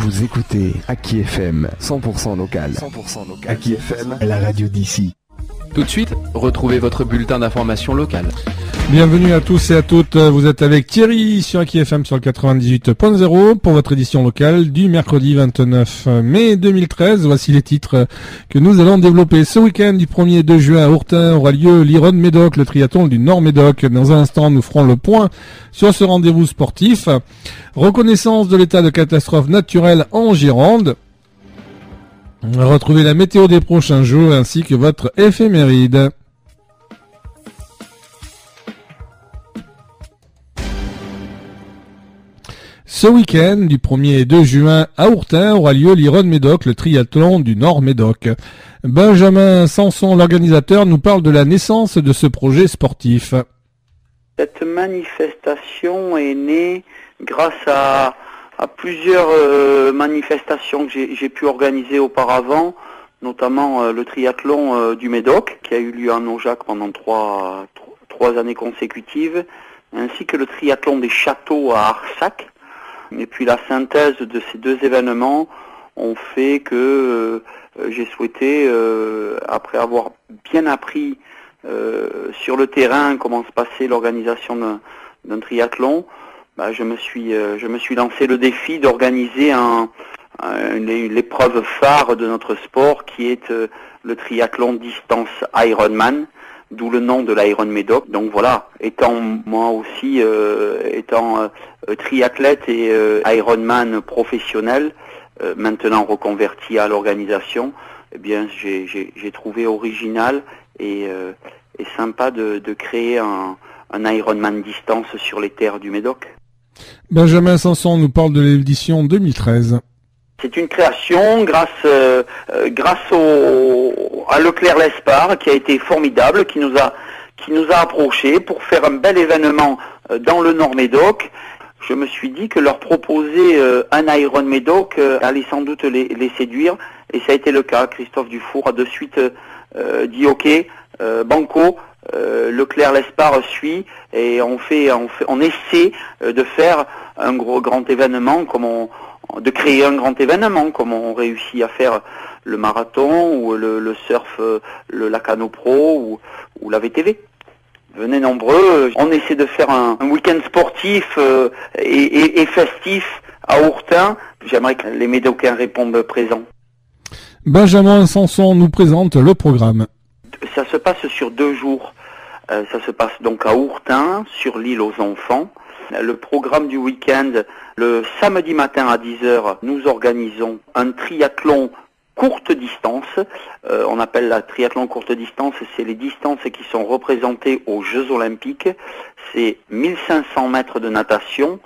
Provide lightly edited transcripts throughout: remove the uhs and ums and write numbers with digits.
Vous écoutez Aki FM, 100% local. 100% local. Aki FM, la radio d'ici. Tout de suite, retrouvez votre bulletin d'information locale. Bienvenue à tous et à toutes, vous êtes avec Thierry sur Aki FM sur le 98.0 pour votre édition locale du mercredi 29 mai 2013. Voici les titres que nous allons développer. Ce week-end du 1er et 2 juin à Hourtin aura lieu l'Iron Médoc, le triathlon du Nord Médoc. Dans un instant, nous ferons le point sur ce rendez-vous sportif. Reconnaissance de l'état de catastrophe naturelle en Gironde. Retrouvez la météo des prochains jours ainsi que votre éphéméride. Ce week-end, du 1er et 2 juin à Hourtin, aura lieu l'Iron Médoc, le triathlon du Nord Médoc. Benjamin Sanson, l'organisateur, nous parle de la naissance de ce projet sportif. Cette manifestation est née grâce à plusieurs manifestations que j'ai pu organiser auparavant, notamment le triathlon du Médoc, qui a eu lieu à Naujac pendant trois années consécutives, ainsi que le triathlon des châteaux à Arsac. Et puis la synthèse de ces deux événements ont fait que j'ai souhaité, après avoir bien appris sur le terrain comment se passait l'organisation d'un triathlon, je me suis lancé le défi d'organiser l'épreuve phare de notre sport qui est le triathlon distance Ironman, d'où le nom de l'Iron Médoc. Donc voilà, étant moi aussi triathlète et Ironman professionnel, maintenant reconverti à l'organisation, eh bien j'ai trouvé original et sympa de créer un Ironman distance sur les terres du Médoc. Benjamin Sanson nous parle de l'édition 2013. C'est une création grâce à Leclerc Lespard qui a été formidable, qui nous a approchés pour faire un bel événement dans le Nord Médoc. Je me suis dit que leur proposer un Iron Médoc allait sans doute les séduire, et ça a été le cas. Christophe Dufour a de suite dit OK, banco. Leclerc Lespard suit et on essaie de faire un grand événement de créer un grand événement comme on réussit à faire le marathon ou le surf, la Cano Pro ou la VTV. Venez nombreux, on essaie de faire un week-end sportif et festif à Hourtin. J'aimerais que les Médocains répondent présents. Benjamin Sanson nous présente le programme. Ça se passe sur 2 jours. Ça se passe donc à Hourtin, sur l'île aux enfants. Le programme du week-end, le samedi matin à 10h, nous organisons un triathlon courte distance. On appelle la triathlon courte distance, c'est les distances qui sont représentées aux Jeux Olympiques. C'est 1500 mètres de natation,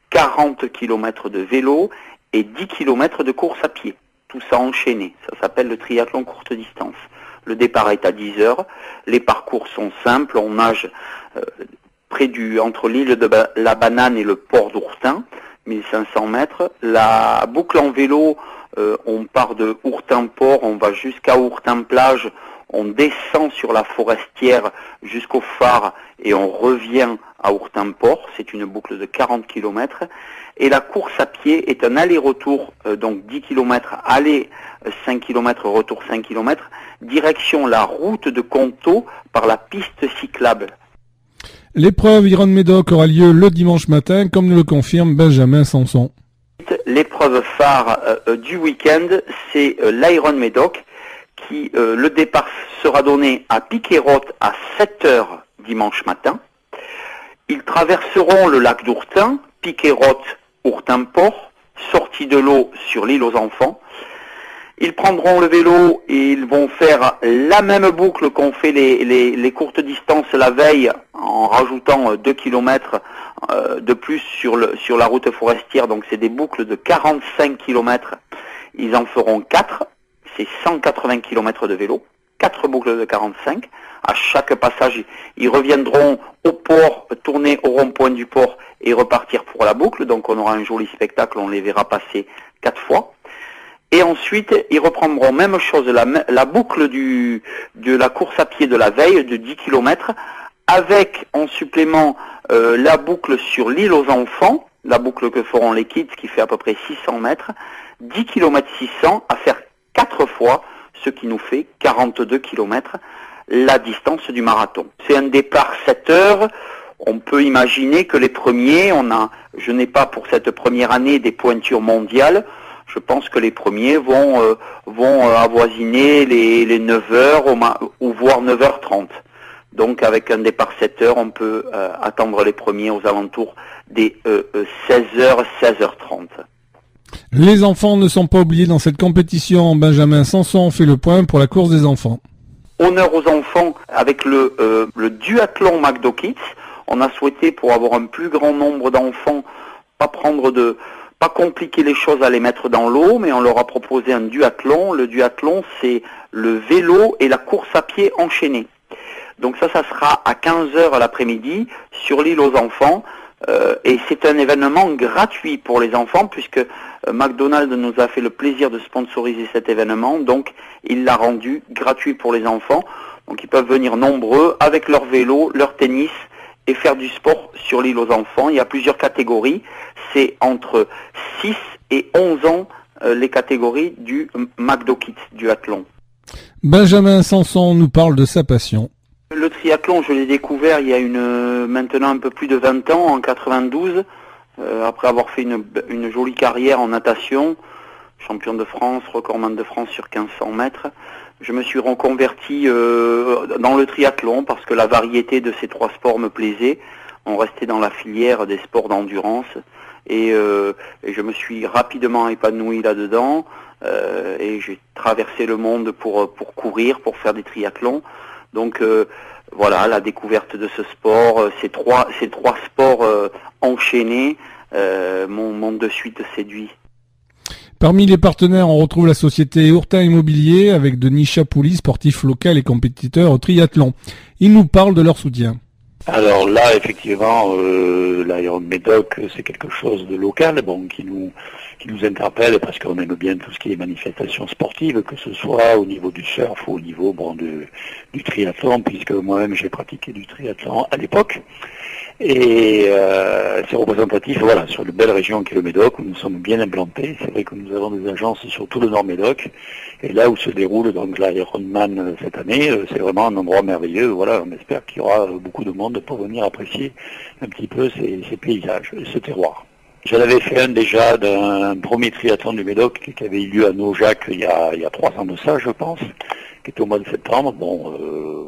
40 km de vélo et 10 km de course à pied. Tout ça enchaîné. Ça s'appelle le triathlon courte distance. Le départ est à 10h. Les parcours sont simples. On nage entre l'île de la Banane et le port d'Hourtin, 1500 mètres. La boucle en vélo, on part de Hourtin-Port, on va jusqu'à Hourtin-Plage, on descend sur la forestière jusqu'au phare et on revient à Hourtin-Port. C'est une boucle de 40 km. Et la course à pied est un aller-retour, donc 10 km, aller 5 km, retour 5 km, direction la route de Conto par la piste cyclable. L'épreuve Iron Médoc aura lieu le dimanche matin, comme nous le confirme Benjamin Sanson. L'épreuve phare du week-end, c'est l'Iron Médoc, qui le départ sera donné à Piquerotte à 7h dimanche matin. Ils traverseront le lac d'Hourtin, Piquerotte, Hourtin-Port, sortie de l'eau sur l'île aux enfants. Ils prendront le vélo et ils vont faire la même boucle qu'ont fait les courtes distances la veille en rajoutant 2 km de plus sur la route forestière. Donc c'est des boucles de 45 km. Ils en feront 4. C'est 180 km de vélo. 4 boucles de 45. À chaque passage, ils reviendront au port, tourner au rond-point du port et repartir pour la boucle. Donc on aura un joli spectacle, on les verra passer 4 fois. Et ensuite, ils reprendront même chose, la boucle de la course à pied de la veille de 10 km, avec en supplément la boucle sur l'île aux enfants, la boucle que feront les kids, qui fait à peu près 600 mètres, 10 km 600 à faire 4 fois, ce qui nous fait 42 km, la distance du marathon. C'est un départ 7 heures. On peut imaginer que les premiers, je n'ai pas pour cette première année des pointures mondiales. Je pense que les premiers vont avoisiner les 9 heures ou voire 9h30. Donc avec un départ 7 heures, on peut attendre les premiers aux alentours des 16h, 16h30. Les enfants ne sont pas oubliés dans cette compétition. Benjamin Sanson fait le point pour la course des enfants. Honneur aux enfants avec le duathlon McDo Kids. On a souhaité, pour avoir un plus grand nombre d'enfants, pas compliquer les choses à les mettre dans l'eau, mais on leur a proposé un duathlon. Le duathlon, c'est le vélo et la course à pied enchaînée. Donc ça sera à 15h l'après-midi sur l'île aux enfants. Et c'est un événement gratuit pour les enfants, puisque McDonald's nous a fait le plaisir de sponsoriser cet événement. Donc il l'a rendu gratuit pour les enfants. Donc ils peuvent venir nombreux avec leur vélo, leur tennis, et faire du sport sur l'île aux enfants. Il y a plusieurs catégories. C'est entre 6 et 11 ans les catégories du McDo Kids, du athlon. Benjamin Sanson nous parle de sa passion. Le triathlon, je l'ai découvert il y a maintenant un peu plus de 20 ans, en 92, après avoir fait une jolie carrière en natation, champion de France, recordman de France sur 1500 mètres. Je me suis reconverti dans le triathlon parce que la variété de ces 3 sports me plaisait. On restait dans la filière des sports d'endurance et je me suis rapidement épanoui là-dedans et j'ai traversé le monde pour courir, pour faire des triathlons. Donc voilà, la découverte de ce sport, ces trois sports enchaînés m'ont de suite séduit. Parmi les partenaires, on retrouve la société Ourtin Immobilier avec Denis Chapouli, sportif local et compétiteur au triathlon. Ils nous parlent de leur soutien. Alors là, effectivement, l'Iron Médoc, c'est quelque chose de local, qui nous interpelle parce qu'on aime bien tout ce qui est manifestations sportives, que ce soit au niveau du surf ou au niveau du triathlon, puisque moi-même j'ai pratiqué du triathlon à l'époque. Et c'est représentatif, voilà, sur une belle région qui est le Médoc, où nous sommes bien implantés. C'est vrai que nous avons des agences sur tout le Nord Médoc. Et là où se déroule donc l'Ironman cette année, c'est vraiment un endroit merveilleux. Voilà, on espère qu'il y aura beaucoup de monde pour venir apprécier un petit peu ces paysages, ce terroir. J'en avais fait un déjà d'un premier triathlon du Médoc qui avait eu lieu à Naujac il y a 3 ans de ça, je pense, qui était au mois de septembre.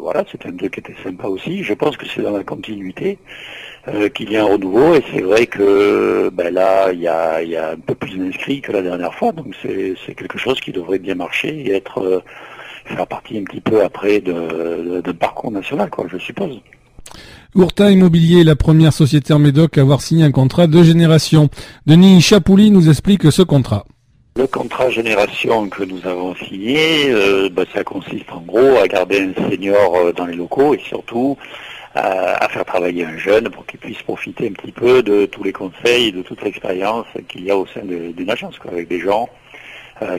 Voilà, c'était un truc qui était sympa aussi. Je pense que c'est dans la continuité qu'il y a un renouveau, et c'est vrai que là, il y a un peu plus d'inscrits que la dernière fois, donc c'est quelque chose qui devrait bien marcher et faire partie un petit peu après d'un parcours national, je suppose. Ourtin Immobilier est la première société en Médoc à avoir signé un contrat de génération. Denis Chapouli nous explique ce contrat. Le contrat génération que nous avons signé, ça consiste en gros à garder un senior dans les locaux et surtout à faire travailler un jeune pour qu'il puisse profiter un petit peu de tous les conseils, de toute l'expérience qu'il y a au sein d'une agence, avec des gens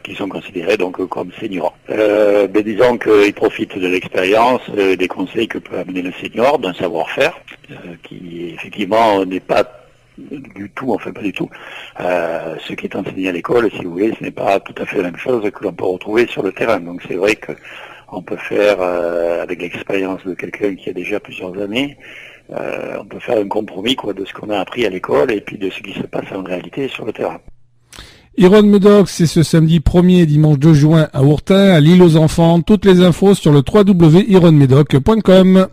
qui sont considérés donc comme seniors. Disons qu'ils profitent de l'expérience, des conseils que peut amener le senior, d'un savoir-faire qui effectivement n'est pas du tout, ce qui est enseigné à l'école, si vous voulez, ce n'est pas tout à fait la même chose que l'on peut retrouver sur le terrain. Donc c'est vrai qu'on peut faire, avec l'expérience de quelqu'un qui a déjà plusieurs années, on peut faire un compromis de ce qu'on a appris à l'école et puis de ce qui se passe en réalité sur le terrain. Iron Médoc, c'est ce samedi 1er et dimanche 2 juin à Ourtin, à l'île aux enfants. Toutes les infos sur le www.ironmedoc.com.